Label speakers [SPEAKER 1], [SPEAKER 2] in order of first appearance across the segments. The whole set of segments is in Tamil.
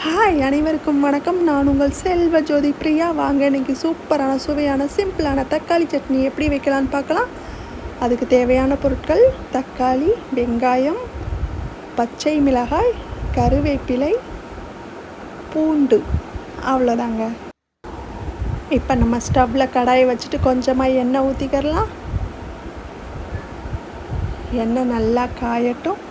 [SPEAKER 1] ஹாய், அனைவருக்கும் வணக்கம். நான் உங்கள் செல்வ ஜோதி பிரியா. வாங்க இன்றைக்கி சூப்பரான சுவையான சிம்பிளான தக்காளி சட்னி எப்படி வைக்கலான்னு பார்க்கலாம். அதுக்கு தேவையான பொருட்கள்: தக்காளி, வெங்காயம், பச்சை மிளகாய், கருவேப்பிலை, பூண்டு. அவ்வளோதாங்க. இப்போ நம்ம ஸ்டவ்வில் கடாயை வச்சுட்டு கொஞ்சமாக எண்ணெய் ஊற்றிக்கிறலாம். எண்ணெய் நல்லா காயட்டும்.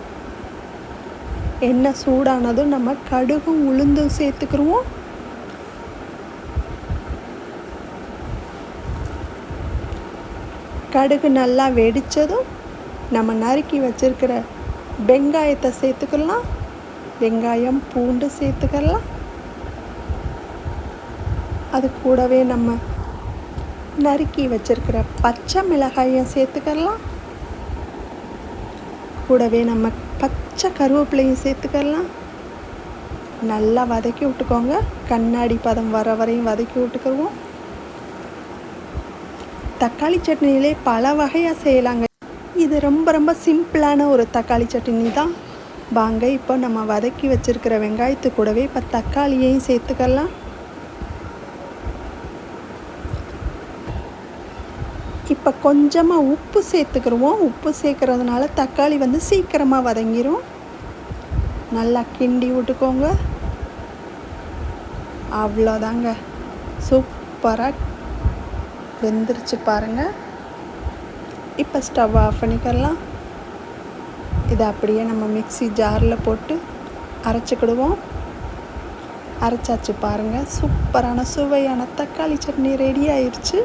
[SPEAKER 1] எண்ணெய் சூடானதும் நம்ம கடுகும் உளுந்தும் சேர்த்துக்கிடுவோம். கடுகு நல்லா வெடித்ததும் நம்ம நறுக்கி வச்சுருக்கிற வெங்காயத்தை சேர்த்துக்கலாம். வெங்காயம், பூண்டு சேர்த்துக்கலாம். அது கூடவே நம்ம நறுக்கி வச்சுருக்கிற பச்சை மிளகாயை சேர்த்துக்கலாம். கூடவே நம்ம பச்சை கருவேப்பிலையும் சேர்த்துக்கலாம். நல்லா வதக்கி விட்டுக்கோங்க. கண்ணாடி பதம் வர வரையும் வதக்கி விட்டுக்குருவோம். தக்காளி சட்னியிலே பல வகையாக செய்யலாங்க. இது ரொம்ப ரொம்ப சிம்பிளான ஒரு தக்காளி சட்னி தான். வாங்க இப்போ நம்ம வதக்கி வச்சுருக்கிற வெங்காயத்து கூடவே இப்போ தக்காளியையும் சேர்த்துக்கலாம். இப்போ கொஞ்சமாக உப்பு சேர்த்துக்கிடுவோம். உப்பு சேர்க்குறதுனால தக்காளி சீக்கிரமாக வதங்கிடும். நல்லா கிண்டி விட்டுக்கோங்க. அவ்வளோதாங்க, சூப்பராக வெந்துருச்சு பாருங்கள். இப்போ ஸ்டவ் ஆஃப் பண்ணிக்கலாம். இதை அப்படியே நம்ம மிக்ஸி ஜாரில் போட்டு அரைச்சிக்கிடுவோம். அரைச்சாச்சு பாருங்கள். சூப்பரான சுவையான தக்காளி சட்னி ரெடி ஆயிடுச்சு.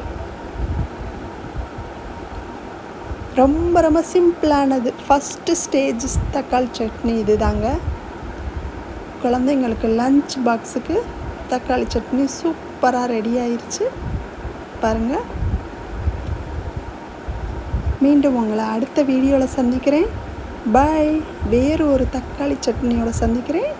[SPEAKER 1] ரொம்ப ரொம்ப சிம்பிளானது. ஃபஸ்ட்டு ஸ்டேஜ் தக்காளி சட்னி இது தாங்க. குழந்தைங்களுக்கு லஞ்ச் பாக்ஸுக்கு தக்காளி சட்னி சூப்பராக ரெடி ஆயிடுச்சு பாருங்கள். மீண்டும் உங்களை அடுத்த வீடியோவில் சந்திக்கிறேன். பாய். வேறு ஒரு தக்காளி சட்னியோட சந்திக்கிறேன்.